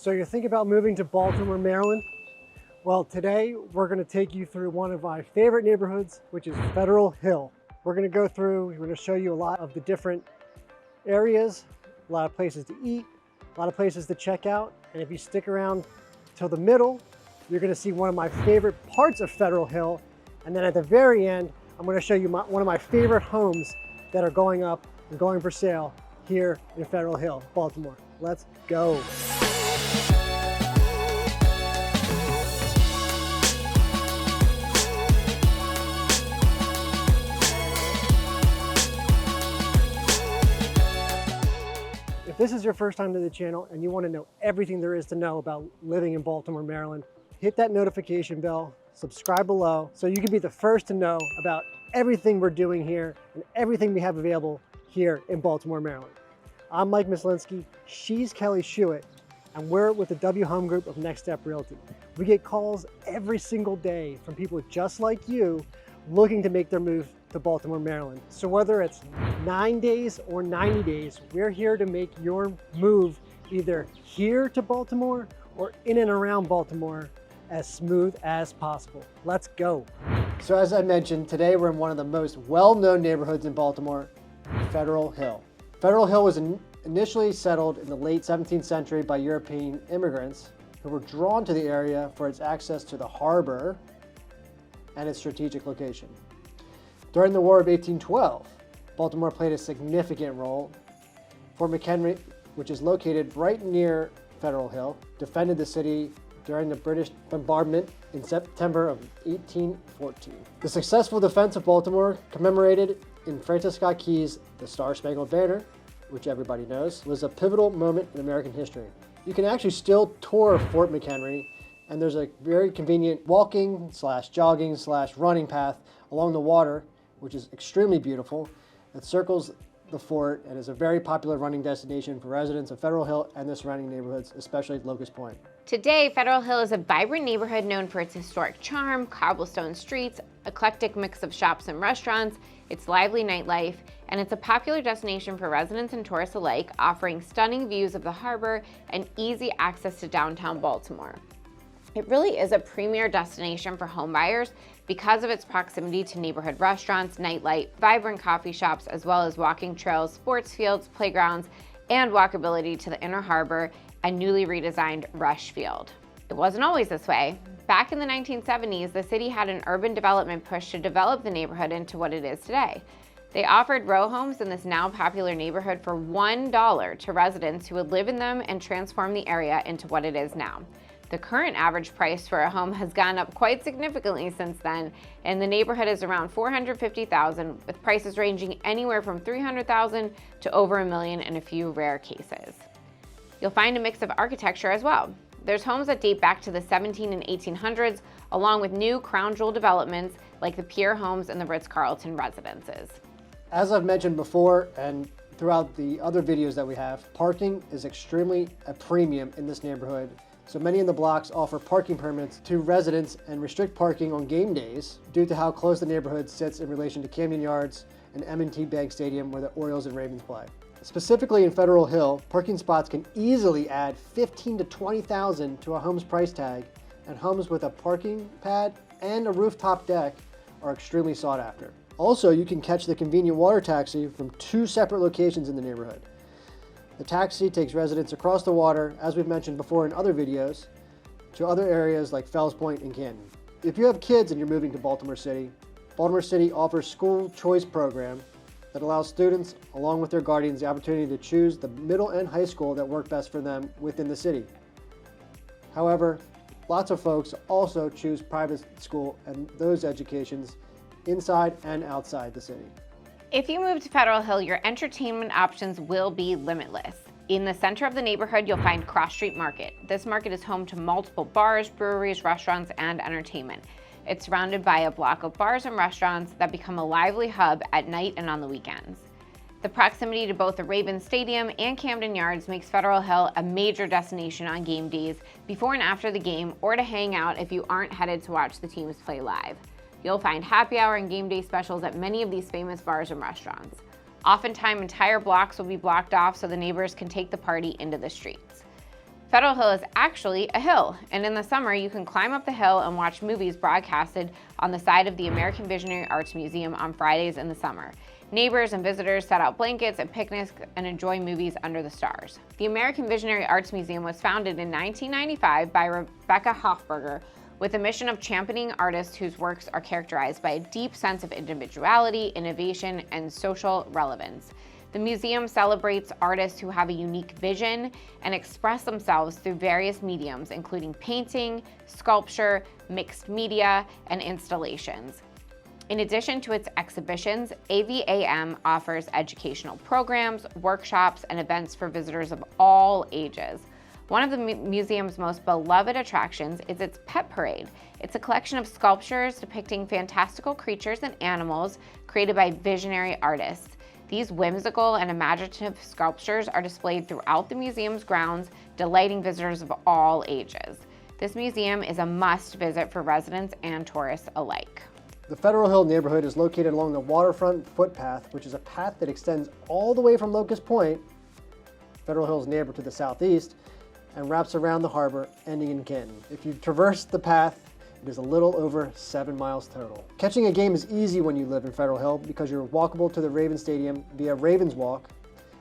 So you're thinking about moving to Baltimore, Maryland? Well, today we're going to take you through one of my favorite neighborhoods, which is Federal Hill. We're going to go through, we're going to show you a lot of the different areas, a lot of places to eat, a lot of places to check out. And if you stick around till the middle, you're going to see one of my favorite parts of Federal Hill. And then at the very end, I'm going to show you one of my favorite homes that are going up and going for sale here in Federal Hill, Baltimore. Let's go. If this is your first time to the channel and you want to know everything there is to know about living in Baltimore, Maryland, hit that notification bell, subscribe below so you can be the first to know about everything we're doing here and everything we have available here in Baltimore, Maryland. I'm Mike Mislinski, she's Kelly Shuett, and we're with the W Home Group of Next Step Realty. We get calls every single day from people just like you looking to make their move to Baltimore, Maryland. So whether it's 9 days or 90 days, we're here to make your move either here to Baltimore or in and around Baltimore as smooth as possible. Let's go. So as I mentioned, today we're in one of the most well-known neighborhoods in Baltimore, Federal Hill. Federal Hill was initially settled in the late 17th century by European immigrants who were drawn to the area for its access to the harbor and its strategic location. During the War of 1812, Baltimore played a significant role. Fort McHenry, which is located right near Federal Hill, defended the city during the British bombardment in September of 1814. The successful defense of Baltimore, commemorated in Francis Scott Key's The Star-Spangled Banner, which everybody knows, was a pivotal moment in American history. You can actually still tour Fort McHenry, and there's a very convenient walking / jogging / running path along the water, which is extremely beautiful. It circles the fort and is a very popular running destination for residents of Federal Hill and the surrounding neighborhoods, especially Locust Point. Today, Federal Hill is a vibrant neighborhood known for its historic charm, cobblestone streets, eclectic mix of shops and restaurants, its lively nightlife, and it's a popular destination for residents and tourists alike, offering stunning views of the harbor and easy access to downtown Baltimore. It really is a premier destination for homebuyers because of its proximity to neighborhood restaurants, nightlife, vibrant coffee shops, as well as walking trails, sports fields, playgrounds, and walkability to the inner harbor and newly redesigned Rush Field. It wasn't always this way. Back in the 1970s, the city had an urban development push to develop the neighborhood into what it is today. They offered row homes in this now popular neighborhood for $1 to residents who would live in them and transform the area into what it is now. The current average price for a home has gone up quite significantly since then, and the neighborhood is around $450,000, with prices ranging anywhere from $300,000 to over $1 million in a few rare cases. You'll find a mix of architecture as well. There's homes that date back to the 1700s and 1800s, along with new crown jewel developments like the Pier homes and the Ritz Carlton Residences. As I've mentioned before and throughout the other videos that we have, parking is extremely a premium in this neighborhood. So many of the blocks offer parking permits to residents and restrict parking on game days due to how close the neighborhood sits in relation to Camden Yards and M&T Bank Stadium where the Orioles and Ravens play. Specifically in Federal Hill, parking spots can easily add $15,000 to $20,000 to a home's price tag, and homes with a parking pad and a rooftop deck are extremely sought after. Also, you can catch the convenient water taxi from 2 separate locations in the neighborhood. The taxi takes residents across the water, as we've mentioned before in other videos, to other areas like Fells Point and Canton. If you have kids and you're moving to Baltimore City offers school choice program that allows students, along with their guardians, the opportunity to choose the middle and high school that work best for them within the city. However, lots of folks also choose private school and those educations inside and outside the city. If you move to Federal Hill, your entertainment options will be limitless. In the center of the neighborhood, you'll find Cross Street Market. This market is home to multiple bars, breweries, restaurants, and entertainment. It's surrounded by a block of bars and restaurants that become a lively hub at night and on the weekends. The proximity to both the Ravens Stadium and Camden Yards makes Federal Hill a major destination on game days, before and after the game, or to hang out if you aren't headed to watch the teams play live. You'll find happy hour and game day specials at many of these famous bars and restaurants. Oftentimes, entire blocks will be blocked off so the neighbors can take the party into the streets. Federal Hill is actually a hill, and in the summer you can climb up the hill and watch movies broadcasted on the side of the American Visionary Arts Museum on Fridays in the summer. Neighbors and visitors set out blankets and picnics and enjoy movies under the stars. The American Visionary Arts Museum was founded in 1995 by Rebecca Hoffberger with the mission of championing artists whose works are characterized by a deep sense of individuality, innovation, and social relevance. The museum celebrates artists who have a unique vision and express themselves through various mediums, including painting, sculpture, mixed media, and installations. In addition to its exhibitions, AVAM offers educational programs, workshops, and events for visitors of all ages. One of the museum's most beloved attractions is its Pet Parade. It's a collection of sculptures depicting fantastical creatures and animals created by visionary artists. These whimsical and imaginative sculptures are displayed throughout the museum's grounds, delighting visitors of all ages. This museum is a must-visit for residents and tourists alike. The Federal Hill neighborhood is located along the waterfront footpath, which is a path that extends all the way from Locust Point, Federal Hill's neighbor to the southeast, and wraps around the harbor, ending in Canton. If you traverse the path, it is a little over 7 miles total. Catching a game is easy when you live in Federal Hill because you're walkable to the Ravens Stadium via Ravens Walk,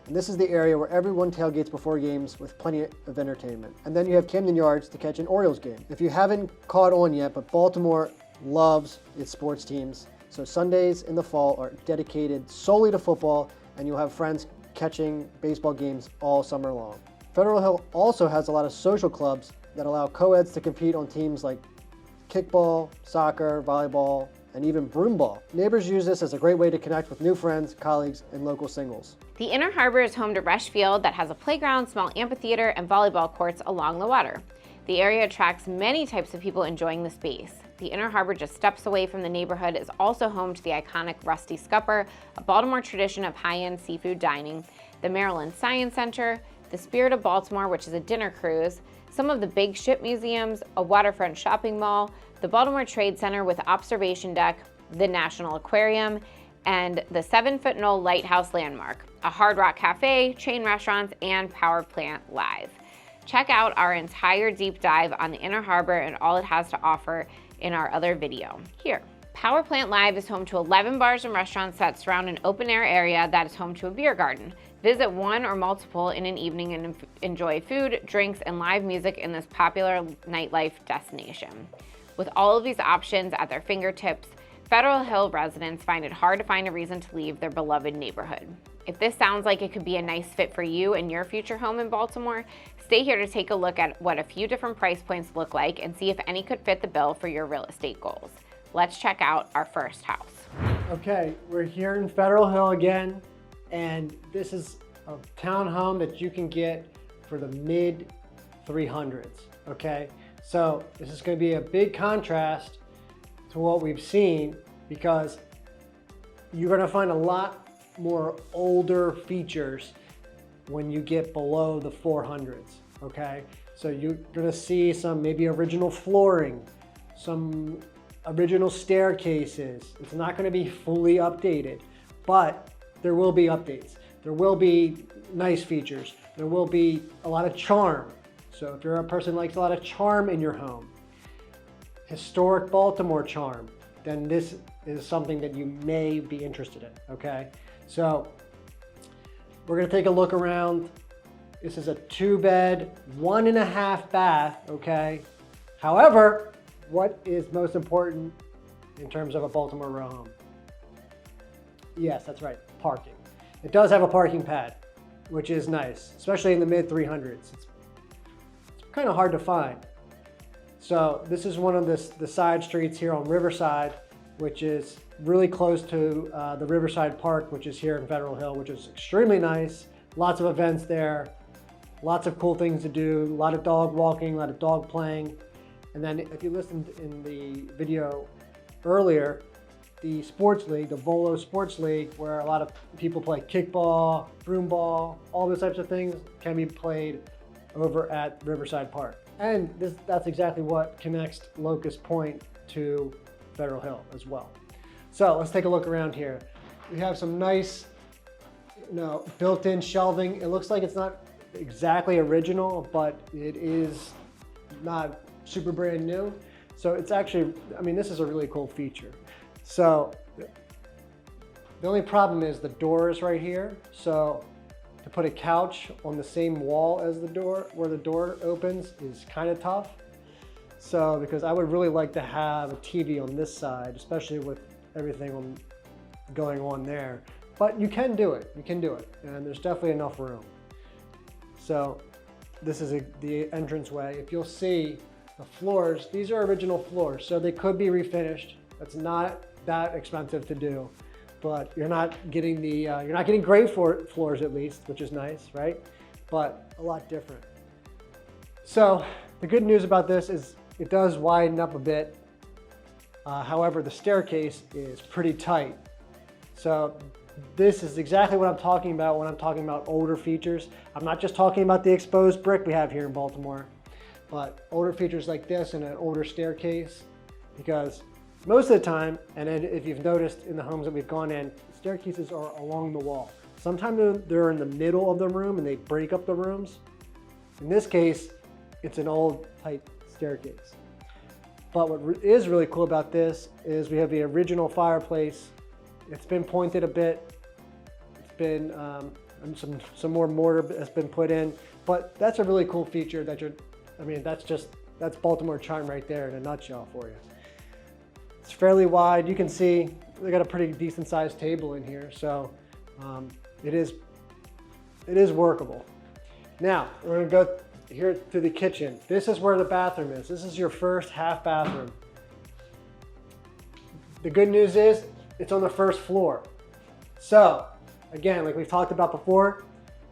and this is the area where everyone tailgates before games with plenty of entertainment. And then you have Camden Yards to catch an Orioles game. If you haven't caught on yet, but Baltimore loves its sports teams, so Sundays in the fall are dedicated solely to football, and you'll have friends catching baseball games all summer long. Federal Hill also has a lot of social clubs that allow co-eds to compete on teams like kickball, soccer, volleyball, and even broomball. Neighbors use this as a great way to connect with new friends, colleagues, and local singles. The Inner Harbor is home to Rush Field that has a playground, small amphitheater, and volleyball courts along the water. The area attracts many types of people enjoying the space. The Inner Harbor, just steps away from the neighborhood, is also home to the iconic Rusty Scupper, a Baltimore tradition of high-end seafood dining, the Maryland Science Center, the Spirit of Baltimore, which is a dinner cruise, some of the big ship museums, a waterfront shopping mall, the Baltimore Trade Center with observation deck, the National Aquarium, and the 7-foot Knoll Lighthouse Landmark, a Hard Rock Cafe, chain restaurants, and Power Plant Live. Check out our entire deep dive on the Inner Harbor and all it has to offer in our other video here. Power Plant Live is home to 11 bars and restaurants that surround an open-air area that is home to a beer garden. Visit one or multiple in an evening and enjoy food, drinks, and live music in this popular nightlife destination. With all of these options at their fingertips, Federal Hill residents find it hard to find a reason to leave their beloved neighborhood. If this sounds like it could be a nice fit for you and your future home in Baltimore, stay here to take a look at what a few different price points look like and see if any could fit the bill for your real estate goals. Let's check out our first house. Okay, we're here in Federal Hill again, and this is a townhome that you can get for the mid 300s, okay? So this is going to be a big contrast to what we've seen because you're going to find a lot more older features when you get below the 400s, okay? So you're going to see some maybe original flooring, some original staircases. It's not going to be fully updated, but there will be updates. There will be nice features. There will be a lot of charm. So if you're a person who likes a lot of charm in your home, historic Baltimore charm, then this is something that you may be interested in, okay? So we're gonna take a look around. This is a 2-bed, 1.5 bath, okay? However, what is most important in terms of a Baltimore row home? Yes, that's right, parking. It does have a parking pad, which is nice, especially in the mid 300s. It's kind of hard to find. So this is one of the side streets here on Riverside, which is really close to the Riverside Park, which is here in Federal Hill, which is extremely nice. Lots of events there, lots of cool things to do, a lot of dog walking, a lot of dog playing. And then if you listened in the video earlier, the sports league, the Volo Sports League, where a lot of people play kickball, broomball, all those types of things can be played over at Riverside Park. And that's exactly what connects Locust Point to Federal Hill as well. So let's take a look around here. We have some nice, built-in shelving. It looks like it's not exactly original, but it is not super brand new. So it's actually, I mean, this is a really cool feature. So the only problem is the door is right here. So to put a couch on the same wall as the door, where the door opens, is kind of tough. So, because I would really like to have a TV on this side, especially with everything going on there. But you can do it, and there's definitely enough room. So this is the entranceway. If you'll see the floors, these are original floors, so they could be refinished. That's not that expensive to do, but you're not getting the you're not getting gray floors at least, which is nice, right? But a lot different. So the good news about this is it does widen up a bit. However, the staircase is pretty tight. So this is exactly what I'm talking about when I'm talking about older features. I'm not just talking about the exposed brick we have here in Baltimore, but older features like this and an older staircase, because most of the time, and if you've noticed in the homes that we've gone in, staircases are along the wall. Sometimes they're in the middle of the room and they break up the rooms. In this case, it's an old tight staircase. But what is really cool about this is we have the original fireplace. It's been pointed a bit. It's been some more mortar has been put in, but that's a really cool feature that that's Baltimore charm right there in a nutshell for you. It's fairly wide. You can see they got a pretty decent sized table in here, so it is workable. Now we're gonna go here to the kitchen. This is where the bathroom is. This is your first half bathroom. The good news is it's on the first floor. So again, like we've talked about before,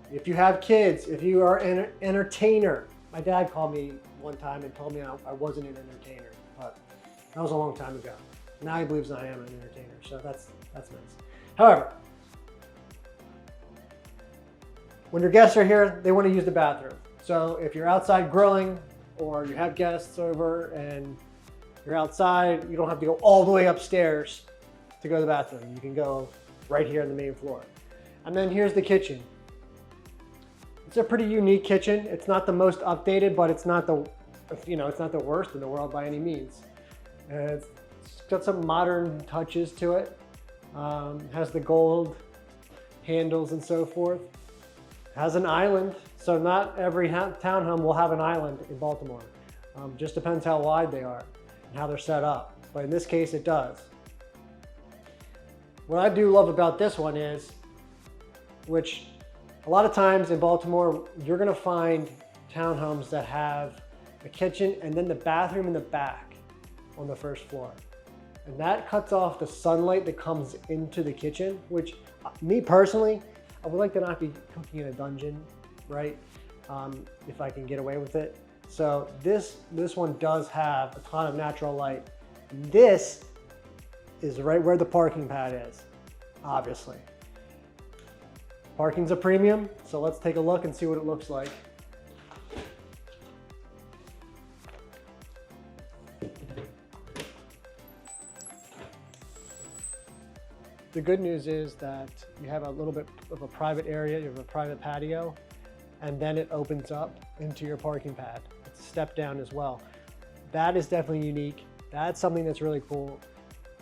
if you have kids, if you are an entertainer, my dad called me one time and told me I wasn't an entertainer, but that was a long time ago. Now he believes I am an entertainer, so that's nice. However, when your guests are here, they want to use the bathroom. So if you're outside grilling or you have guests over and you're outside, you don't have to go all the way upstairs to go to the bathroom. You can go right here on the main floor. And then here's the kitchen. It's a pretty unique kitchen. It's not the most updated, but it's not the worst in the world by any means. It's got some modern touches to it. Has the gold handles and so forth. Has an island, so not every townhome will have an island in Baltimore. Just depends how wide they are and how they're set up. But in this case, it does. What I do love about this one is, which a lot of times in Baltimore, you're gonna find townhomes that have a kitchen and then the bathroom in the back on the first floor. And that cuts off the sunlight that comes into the kitchen, which me personally, I would like to not be cooking in a dungeon, right? If I can get away with it. So this one does have a ton of natural light. This is right where the parking pad is, obviously. Parking's a premium, so let's take a look and see what it looks like. The good news is that you have a little bit of a private area, you have a private patio, and then it opens up into your parking pad. It's a step down as well. That is definitely unique. That's something that's really cool.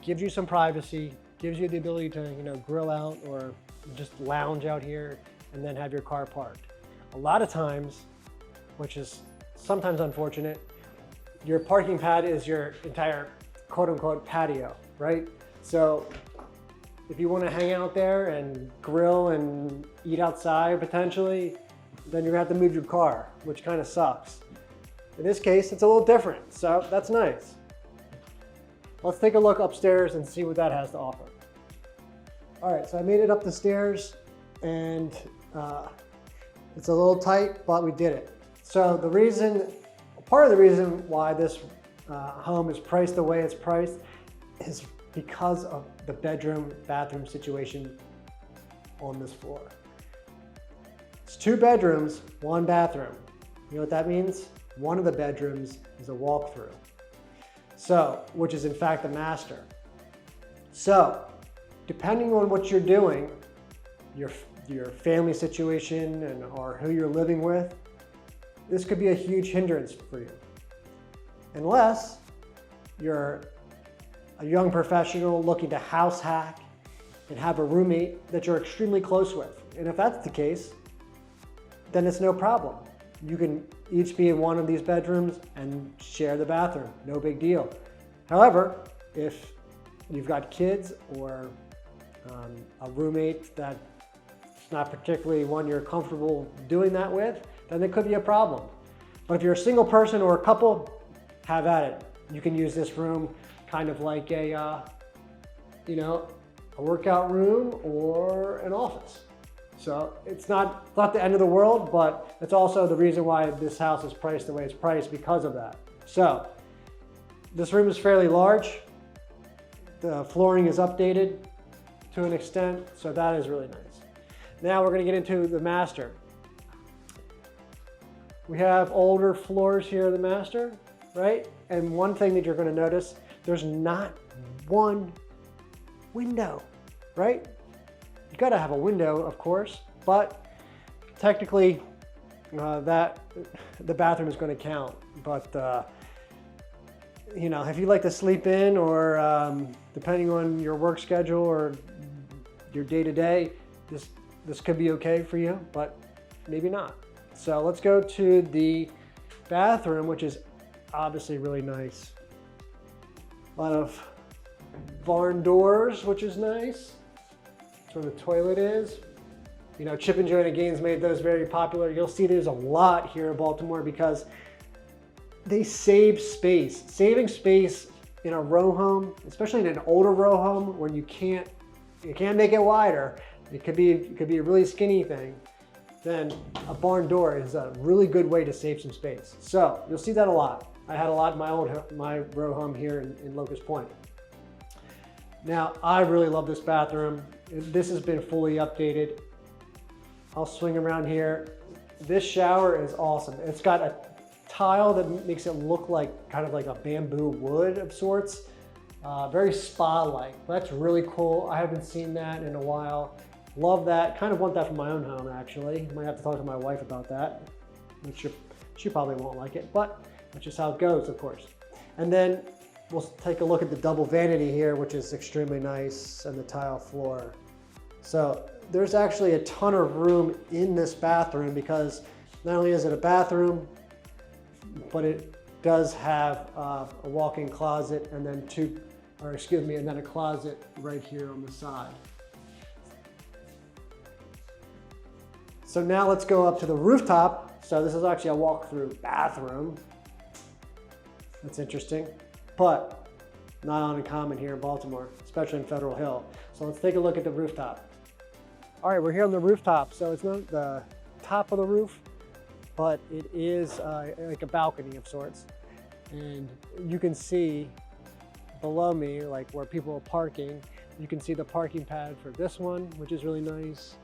Gives you some privacy, gives you the ability to grill out or just lounge out here and then have your car parked. A lot of times, which is sometimes unfortunate, your parking pad is your entire quote unquote patio, right? So if you want to hang out there and grill and eat outside potentially, then you're gonna have to move your car, which kind of sucks. In this case, it's a little different, so that's nice. Let's take a look upstairs and see what that has to offer. All right, so I made it up the stairs and it's a little tight, but we did it. So part of the reason why this home is priced the way it's priced is because of the bathroom situation on this floor. It's 2 bedrooms, 1 bathroom. You know what that means? One of the bedrooms is a walk-through. So, which is in fact the master. So, depending on what you're doing, your family situation and or who you're living with, this could be a huge hindrance for you. Unless you're a young professional looking to house hack and have a roommate that you're extremely close with. And if that's the case, then it's no problem. You can each be in one of these bedrooms and share the bathroom, no big deal. However, if you've got kids or a roommate that's not particularly one you're comfortable doing that with, then it could be a problem. But if you're a single person or a couple, have at it. You can use this room kind of like a workout room or an office. So it's not the end of the world, but it's also the reason why this house is priced the way it's priced because of that. So this room is fairly large. The flooring is updated to an extent, so that is really nice. Now we're going to get into the master. We have older floors here in the master, right? And one thing that you're going to notice, there's not one window, right? You got to have a window, of course, but technically the bathroom is going to count. But if you like to sleep in or depending on your work schedule or your day-to-day, this could be okay for you, but maybe not. So let's go to the bathroom, which is obviously really nice. A lot of barn doors, which is nice. That's where the toilet is. Chip and Joanna Gaines made those very popular. You'll see there's a lot here in Baltimore because they save space. Saving space in a row home, especially in an older row home when you can't make it wider. It could be a really skinny thing. Then a barn door is a really good way to save some space. So you'll see that a lot. I had a lot in my row home here in Locust Point. Now, I really love this bathroom. This has been fully updated. I'll swing around here. This shower is awesome. It's got a tile that makes it look like kind of like a bamboo wood of sorts. Very spa-like. That's really cool. I haven't seen that in a while. Love that. Kind of want that for my own home, actually. Might have to talk to my wife about that, which she probably won't like it, but that's just how it goes, of course. And then we'll take a look at the double vanity here, which is extremely nice, and the tile floor. So there's actually a ton of room in this bathroom because not only is it a bathroom, but it does have a walk-in closet and then and then a closet right here on the side. So now let's go up to the rooftop. So this is actually a walk-through bathroom. That's interesting, but not uncommon here in Baltimore, especially in Federal Hill. So let's take a look at the rooftop. All right, we're here on the rooftop. So it's not the top of the roof, but it is like a balcony of sorts. And you can see below me, like where people are parking, you can see the parking pad for this one, which is really nice.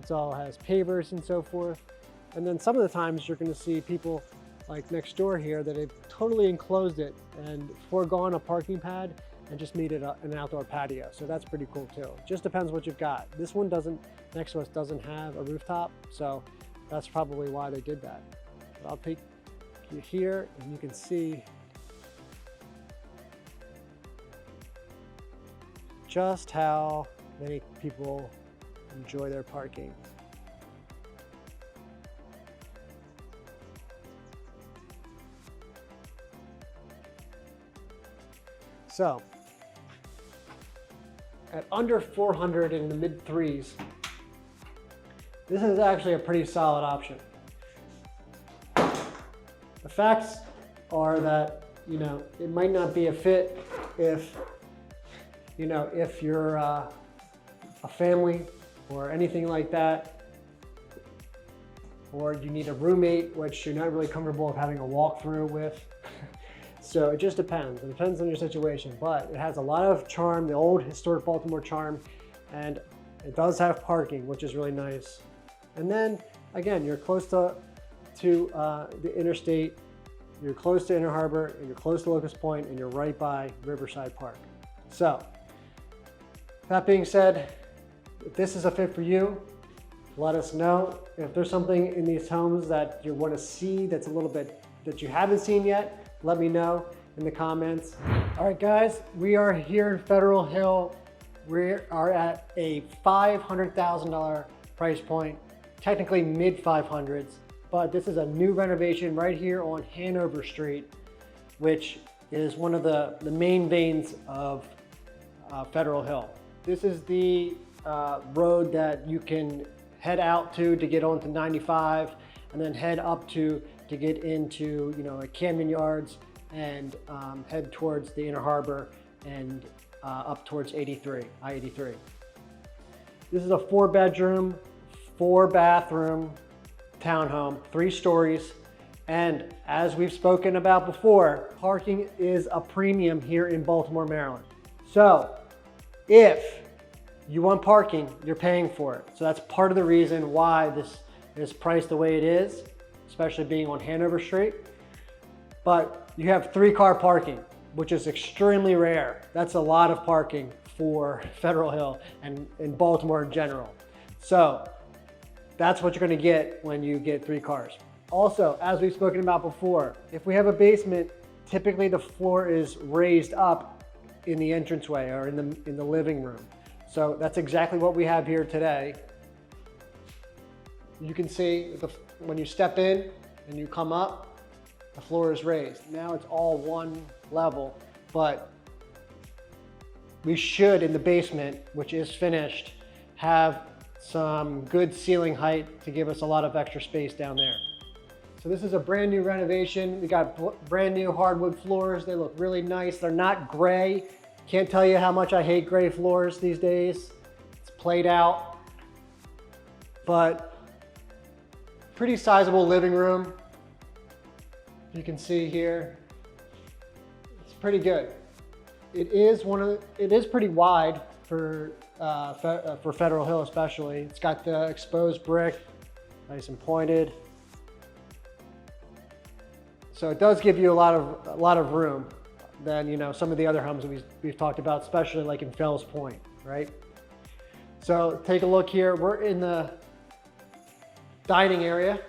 It all has pavers and so forth. And then some of the times you're going to see people like next door here that have totally enclosed it and foregone a parking pad and just made it an outdoor patio. So that's pretty cool too. Just depends what you've got. This one next to us doesn't have a rooftop, so that's probably why they did that. But I'll take you here and you can see just how many people enjoy their parking. So at under 400 in the mid threes, this is actually a pretty solid option. The facts are that, it might not be a fit if you're a family or anything like that, or you need a roommate, which you're not really comfortable with having a walkthrough with. So it just depends. It depends on your situation, but it has a lot of charm, the old historic Baltimore charm, and it does have parking, which is really nice. And then again, you're close to the interstate, you're close to Inner Harbor, and you're close to Locust Point, and you're right by Riverside Park. So that being said, if this is a fit for you, Let us know if there's something in these homes that you want to see that's a little bit that you haven't seen yet. Let me know in the comments. All right, guys, we are here in Federal Hill. We are at a $500,000 price point, technically mid 500s, but this is a new renovation right here on Hanover Street, which is one of the main veins of Federal Hill. This is the road that you can head out to get onto 95, and then head up to get into, like Camden Yards, and head towards the Inner Harbor and up towards I-83. This is a 4-bedroom, 4-bathroom townhome, 3 stories. And as we've spoken about before, parking is a premium here in Baltimore, Maryland. So if you want parking, you're paying for it. So that's part of the reason why this is priced the way it is, especially being on Hanover Street. But you have 3-car parking, which is extremely rare. That's a lot of parking for Federal Hill and in Baltimore in general. So that's what you're gonna get when you get 3 cars. Also, as we've spoken about before, if we have a basement, typically the floor is raised up in the entranceway or in the living room. So that's exactly what we have here today. You can see when you step in and you come up, the floor is raised. Now it's all one level, but we should, in the basement, which is finished, have some good ceiling height to give us a lot of extra space down there. So this is a brand new renovation. We got brand new hardwood floors. They look really nice. They're not gray. Can't tell you how much I hate gray floors these days. It's played out, but pretty sizable living room. You can see here, it's pretty good. It is pretty wide for Federal Hill especially. It's got the exposed brick, nice and pointed. So it does give you a lot of room than some of the other homes that we've talked about, especially like in Fells Point, right? So take a look here. We're in the dining area,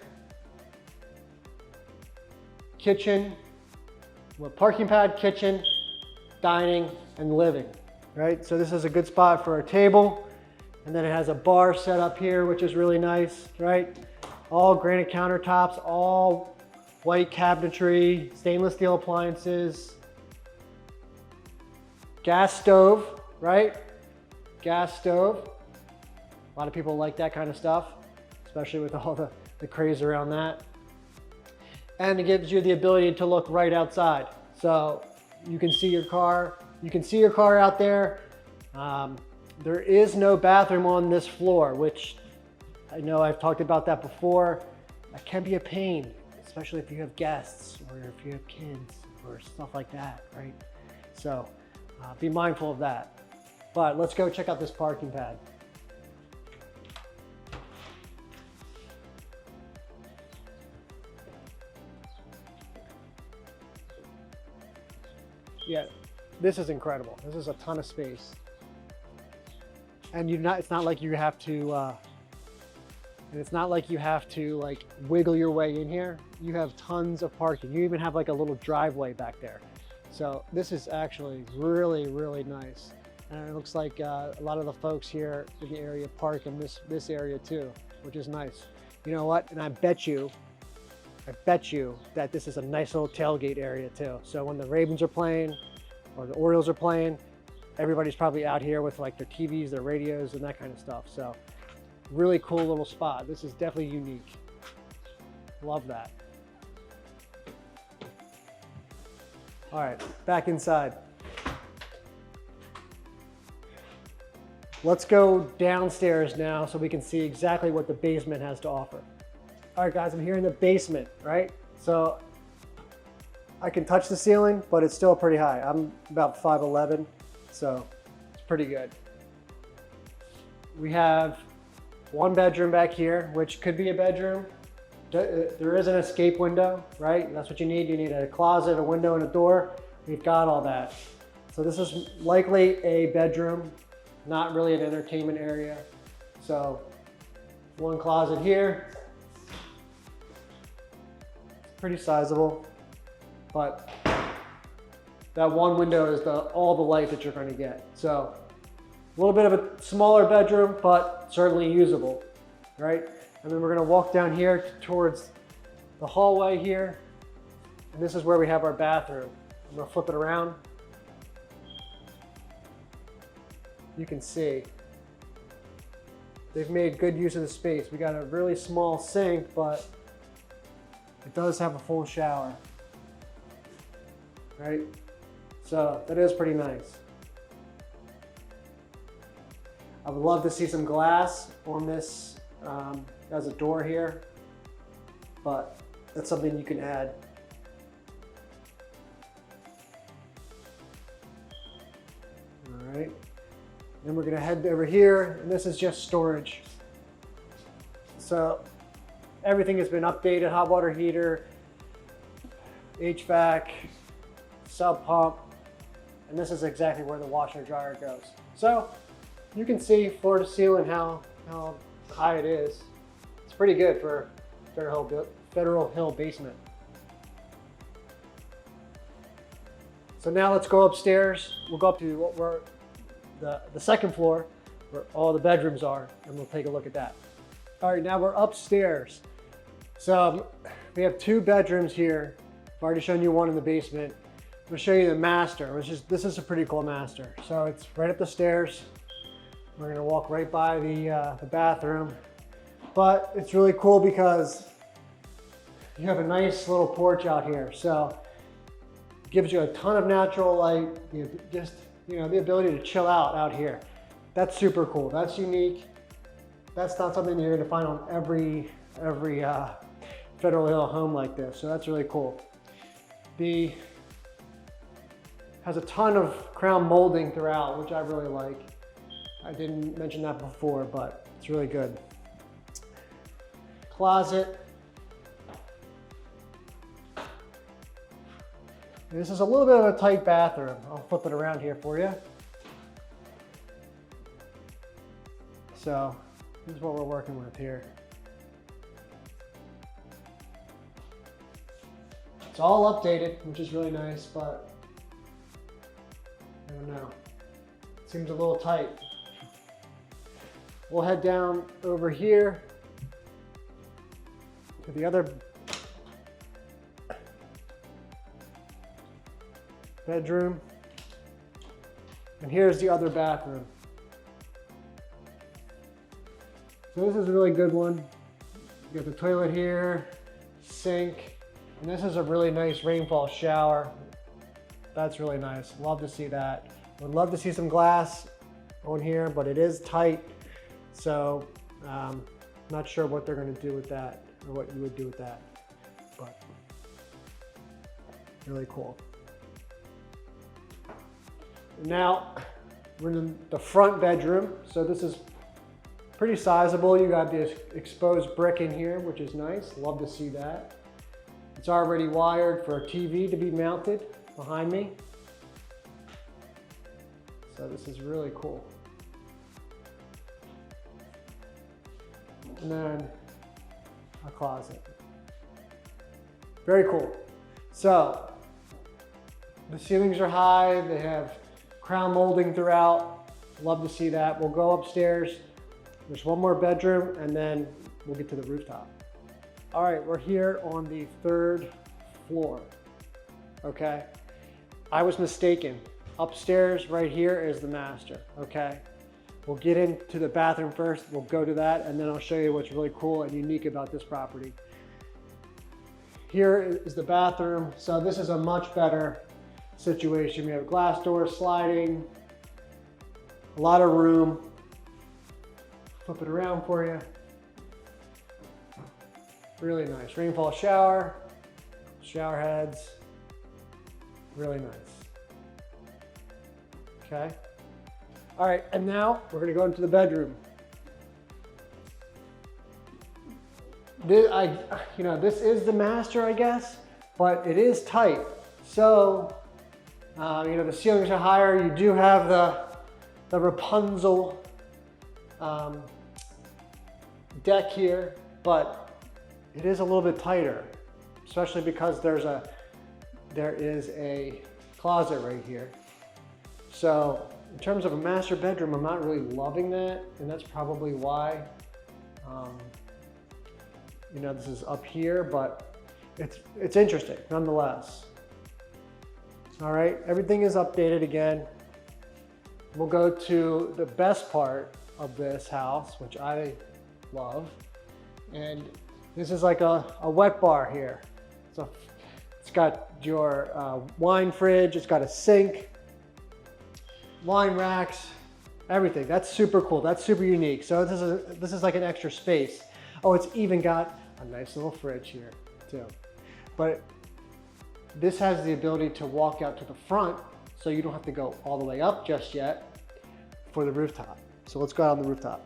kitchen, with parking pad, kitchen, dining, and living, right? So this is a good spot for a table, and then it has a bar set up here, which is really nice, right? All granite countertops, all white cabinetry, stainless steel appliances, gas stove, right? Gas stove. A lot of people like that kind of stuff, especially with all the craze around that. And it gives you the ability to look right outside. So you can see your car. You can see your car out there. There is no bathroom on this floor, which I know I've talked about that before. That can be a pain, especially if you have guests or if you have kids or stuff like that, right? So be mindful of that. But let's go check out this parking pad. Yeah, this is incredible. This is a ton of space. And it's not like you have to like wiggle your way in here. You have tons of parking. You even have like a little driveway back there. So this is actually really, really nice. And it looks like a lot of the folks here in the area park in this area too, which is nice. You know what? And I bet you that this is a nice little tailgate area too. So when the Ravens are playing or the Orioles are playing, everybody's probably out here with like their TVs, their radios, and that kind of stuff. So really cool little spot. This is definitely unique. Love that. All right, back inside. Let's go downstairs now so we can see exactly what the basement has to offer. All right, guys, I'm here in the basement, right? So I can touch the ceiling, but it's still pretty high. I'm about 5'11", so it's pretty good. We have one bedroom back here, which could be a bedroom. There is an escape window, right? That's what you need. You need a closet, a window, and a door. We've got all that. So this is likely a bedroom, not really an entertainment area. So One closet here. It's pretty sizable, but that one window is all the light that you're going to get. So a little bit of a smaller bedroom, but certainly usable, right? And then we're going to walk down here towards the hallway here. And this is where we have our bathroom. I'm going to flip it around. You can see they've made good use of the space. We got a really small sink, but it does have a full shower, right? So that is pretty nice. I would love to see some glass on this. There's a door here, but that's something you can add. All right. Then we're gonna head over here, and this is just storage. So everything has been updated, hot water heater, HVAC, sub pump, and this is exactly where the washer dryer goes. So you can see floor to ceiling how high it is. It's pretty good for Federal Hill basement. So now let's go upstairs. We'll go up to what we're the second floor where all the bedrooms are, and we'll take a look at that. All right, now we're upstairs. So we have 2 bedrooms here. I've already shown you one in the basement. I'm gonna show you the master, this is a pretty cool master. So it's right up the stairs. We're gonna walk right by the bathroom, but it's really cool because you have a nice little porch out here. So it gives you a ton of natural light, the ability to chill out here. That's super cool. That's unique. That's not something you're gonna find on every Federal Hill home like this. So that's really cool. Has a ton of crown molding throughout, which I really like. I didn't mention that before, but it's really good. Closet. And this is a little bit of a tight bathroom. I'll flip it around here for you. So this is what we're working with here. It's all updated, which is really nice, but I don't know. It seems a little tight. We'll head down over here to the other bedroom. And here's the other bathroom. So this is a really good one. You got the toilet here, sink, and this is a really nice rainfall shower. That's really nice. Love to see that. Would love to see some glass on here, but it is tight. So not sure what they're going to do with that, or what you would do with that, but really cool. Now we're in the front bedroom. So this is pretty sizable. You got this exposed brick in here, which is nice. Love to see that. It's already wired for a TV to be mounted behind me. So this is really cool. And then a closet. Very cool. So the ceilings are high. They have crown molding throughout. Love to see that. We'll go upstairs. There's one more bedroom, and then we'll get to the rooftop. All right, we're here on the 3rd floor, okay? I was mistaken. Upstairs right here is the master, okay? We'll get into the bathroom first. We'll go to that, and then I'll show you what's really cool and unique about this property. Here is the bathroom. So this is a much better situation. We have glass doors sliding, a lot of room. Flip it around for you. Really nice. Rainfall shower, shower heads. Really nice. Okay. All right, and now we're gonna go into the bedroom. This is the master, I guess, but it is tight. So, the ceilings are higher. You do have the Rapunzel deck here, but it is a little bit tighter, especially because there is a closet right here. So in terms of a master bedroom, I'm not really loving that, and that's probably why. You know, this is up here, but it's interesting nonetheless. All right, everything is updated again. We'll go to the best part of this house, which I love. And this is like a wet bar here. So it's got your wine fridge, it's got a sink, wine racks, everything. That's super cool, that's super unique. So this is like an extra space. Oh, it's even got a nice little fridge here too. But this has the ability to walk out to the front, so you don't have to go all the way up just yet for the rooftop. So let's go out on the rooftop.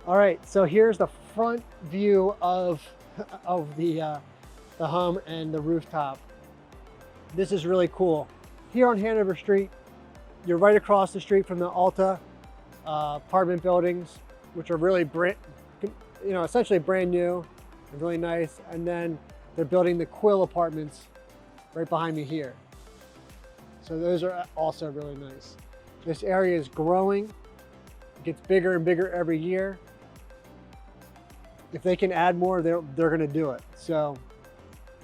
All right, so here's the front view of the home and the rooftop. This is really cool. Here on Hanover Street, you're right across the street from the Alta apartment buildings, which are really essentially brand new and really nice. And then they're building the Quill apartments right behind me here. So those are also really nice. This area is growing. It gets bigger and bigger every year. If they can add more, they're gonna do it. So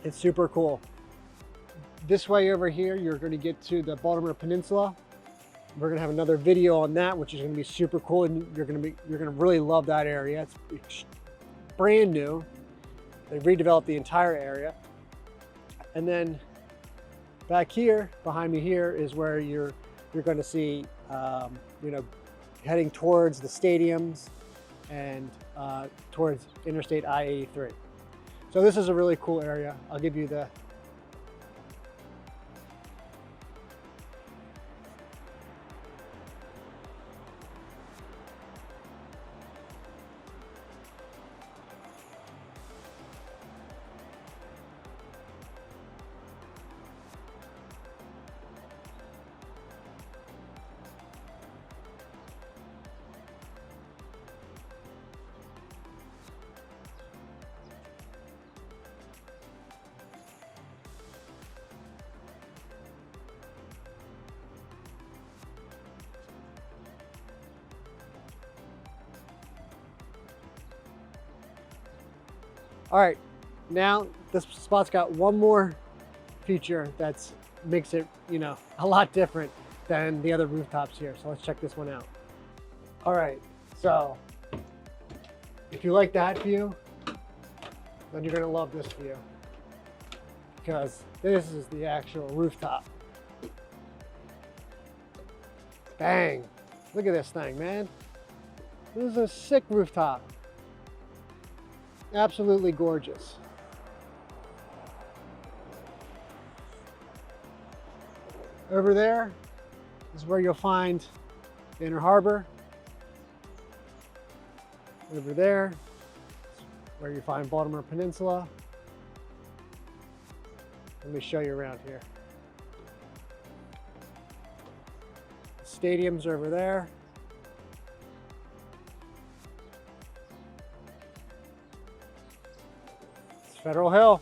it's super cool. This way over here, you're gonna get to the Baltimore Peninsula. We're gonna have another video on that, which is gonna be super cool, and you're gonna really love that area. It's brand new. They redeveloped the entire area. And then back here, behind me here, is where you're going to see, heading towards the stadiums and towards Interstate I-83. So this is a really cool area. I'll give you the All right, now this spot's got one more feature that makes it, a lot different than the other rooftops here. So let's check this one out. All right, so if you like that view, then you're gonna love this view, because this is the actual rooftop. Bang, look at this thing, man. This is a sick rooftop. Absolutely gorgeous. Over there is where you'll find the Inner Harbor. Over there is where you find Baltimore Peninsula. Let me show you around here. The stadium's over there. Federal Hill.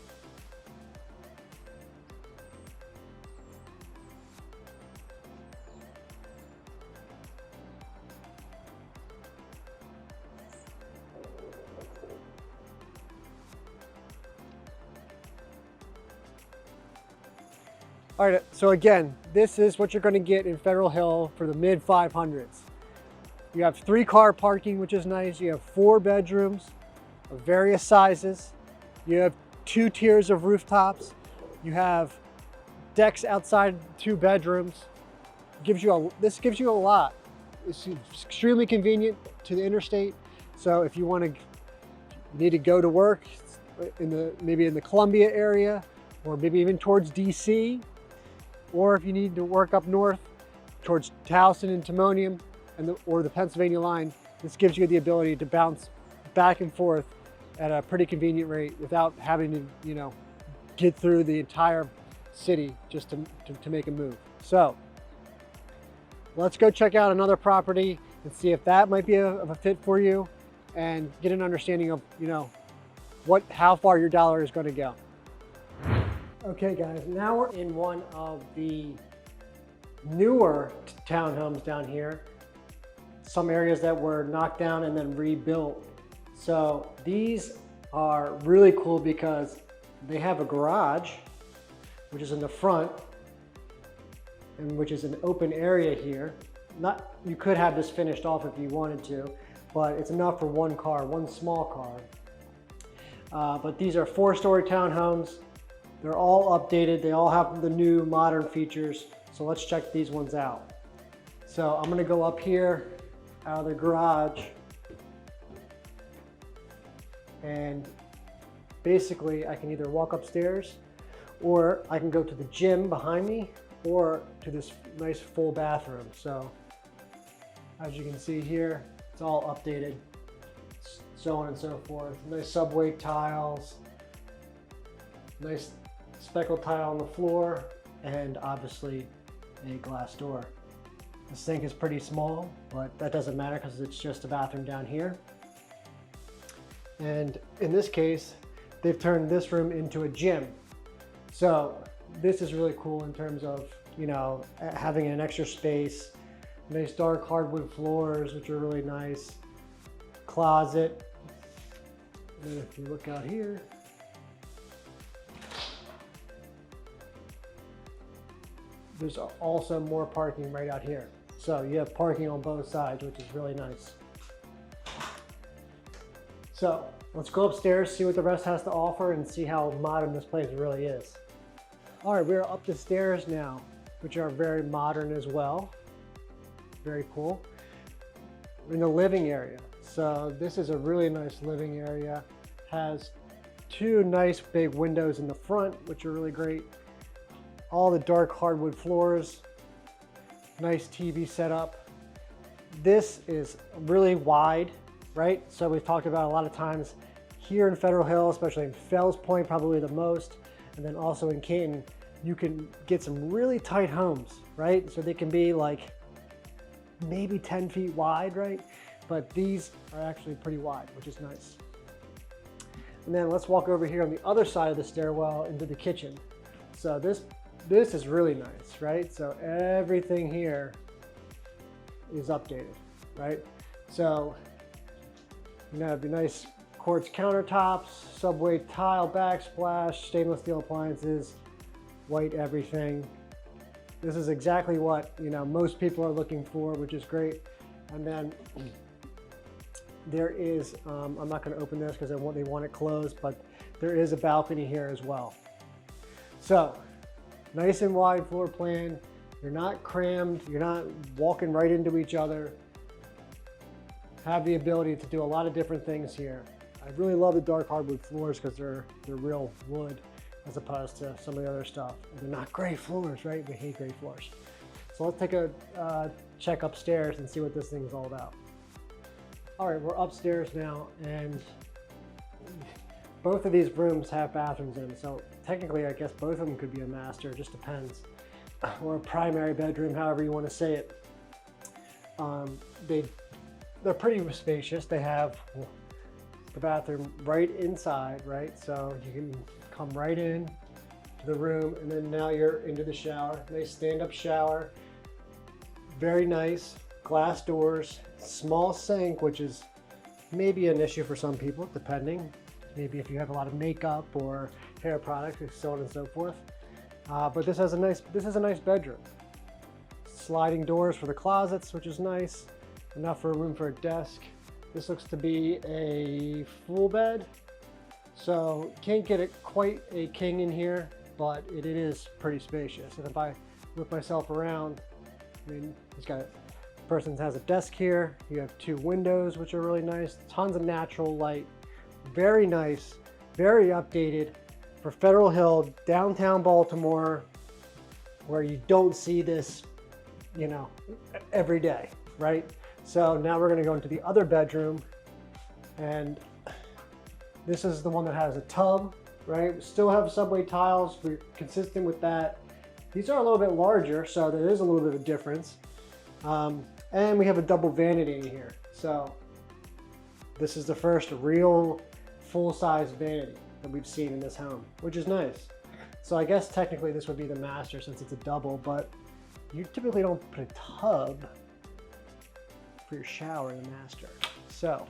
All right, so again, this is what you're going to get in Federal Hill for the mid 500s. You have 3-car parking, which is nice. You have 4 bedrooms of various sizes. You have 2 tiers of rooftops. You have decks outside 2 bedrooms. This gives you a lot. It's extremely convenient to the interstate. So if you need to go to work maybe in the Columbia area, or maybe even towards DC, or if you need to work up north towards Towson and Timonium or the Pennsylvania line, this gives you the ability to bounce back and forth at a pretty convenient rate without having to, get through the entire city just to make a move. So let's go check out another property and see if that might be of a fit for you. and get an understanding of, you know, how far your dollar is going to go. Okay guys, now we're in one of the newer townhomes down here. Some areas that were knocked down and then rebuilt. So these are really cool because they have a garage, which is in the front, and which is an open area here. You could have this finished off if you wanted to, but it's enough for one car, one small car. But these are 4-story townhomes. They're all updated. They all have the new modern features. So let's check these ones out. So I'm gonna go up here out of the garage, and basically I can either walk upstairs, or I can go to the gym behind me, or to this nice full bathroom. So as you can see here, it's all updated, so on and so forth. Nice subway tiles, nice speckled tile on the floor, and obviously a glass door. The sink is pretty small, but that doesn't matter because it's just a bathroom down here. And in this case, they've turned this room into a gym. So this is really cool in terms of, you know, having an extra space. Nice dark hardwood floors, which are really nice. Closet. And if you look out here, there's also more parking right out here. So you have parking on both sides, which is really nice. So let's go upstairs, see what the rest has to offer, and see how modern this place really is. All right, we're up the stairs now, which are very modern as well. Very cool. We're in the living area. So this is a really nice living area. Has 2 nice big windows in the front, which are really great. All the dark hardwood floors, nice TV setup. This is really wide, right? So we've talked about a lot of times here in Federal Hill, especially in Fells Point, probably the most, and then also in Canton, you can get some really tight homes, right? So they can be like maybe 10 feet wide, right? But these are actually pretty wide, which is nice. And then let's walk over here on the other side of the stairwell into the kitchen. So this is really nice, right? So everything here is updated, right? So you have your nice quartz countertops, subway tile backsplash, stainless steel appliances, white everything. This is exactly what, you know, most people are looking for, which is great. And then there is, I'm not going to open this because they want it closed, but there is a balcony here as well. So nice and wide floor plan. You're not crammed. You're not walking right into each other. Have the ability to do a lot of different things here. I really love the dark hardwood floors because they're real wood as opposed to some of the other stuff. And they're not gray floors, right? We hate gray floors. So let's take a check upstairs and see what this thing is all about. All right, we're upstairs now, and both of these rooms have bathrooms in them. So technically, I guess both of them could be a master, it just depends. Or a primary bedroom, however you want to say it. They're pretty spacious. They have the bathroom right inside, right? So you can come right in to the room, and then now you're into the shower. Nice stand-up shower. Very nice. Glass doors, small sink, which is maybe an issue for some people, depending. Maybe if you have a lot of makeup or hair products, so on and so forth. But this is a nice bedroom. Sliding doors for the closets, which is nice. Enough for room for a desk. This looks to be a full bed. So can't get it quite a king in here, but it is pretty spacious. And if I whip myself around, I mean, person has a desk here. You have 2 windows, which are really nice. Tons of natural light. Very nice, very updated for Federal Hill, downtown Baltimore, where you don't see this, you know, every day, right? So now we're going to go into the other bedroom, and this is the one that has a tub, right? We still have subway tiles. We're consistent with that. These are a little bit larger, so there is a little bit of a difference. And we have a double vanity in here. So This is the first real full-size vanity that we've seen in this home, which is nice. So I guess technically this would be the master since it's a double, but you typically don't put a tub for your shower in the master. So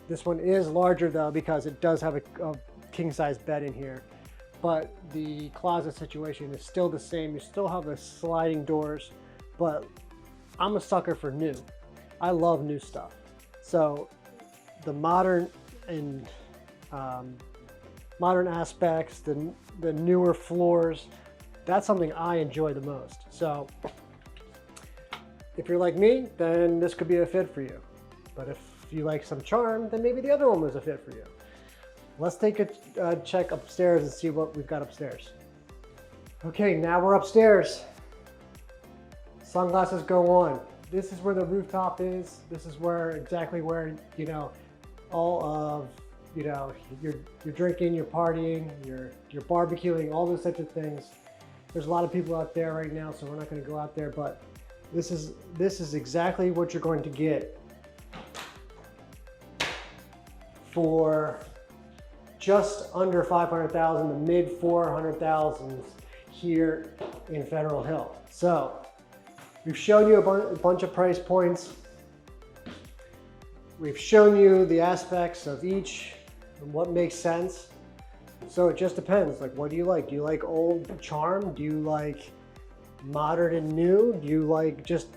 this one is larger though because it does have a king-size bed in here, but the closet situation is still the same. You still have the sliding doors, but I'm a sucker for new. I love new stuff. So the modern and modern aspects, the newer floors, that's something I enjoy the most. So if you're like me, then this could be a fit for you. But if you like some charm, then maybe the other one was a fit for you. Let's take a check upstairs and see what we've got upstairs. Okay, now we're upstairs. Sunglasses go on. This is where the rooftop is. This is exactly where, you know, all of, you know, you're drinking, you're partying, you're barbecuing, all those types of things. There's a lot of people out there right now, so we're not going to go out there, but this is exactly what you're going to get for just under $500,000, the mid $400,000s here in Federal Hill. So we've shown you a bunch of price points. We've shown you the aspects of each and what makes sense. So it just depends. Like, what do you like? Do you like old charm? Do you like modern and new? Do you like just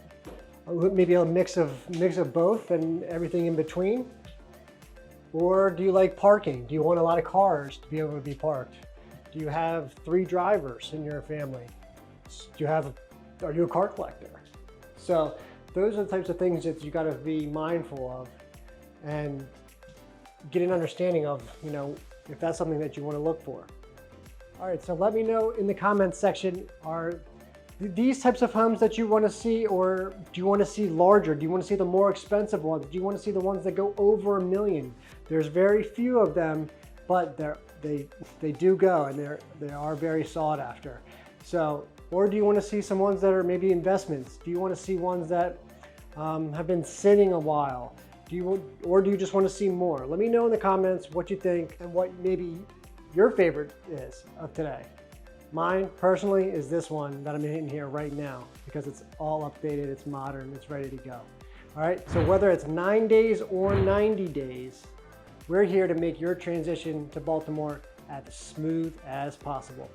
maybe a mix of both and everything in between? Or do you like parking? Do you want a lot of cars to be able to be parked? Do you have 3 drivers in your family? Are you a car collector? So those are the types of things that you got to be mindful of and get an understanding of, you know, if that's something that you want to look for. All right, so let me know in the comments section, are these types of homes that you want to see, or do you want to see larger? Do you want to see the more expensive ones? Do you want to see the ones that go over $1 million? There's very few of them, but they do go, and they are very sought after. So, or do you want to see some ones that are maybe investments? Do you want to see ones that have been sitting a while? Or do you just want to see more? Let me know in the comments what you think and what maybe your favorite is of today. Mine personally is this one that I'm in here right now because it's all updated, it's modern, it's ready to go. All right, so whether it's 9 days or 90 days, we're here to make your transition to Baltimore as smooth as possible.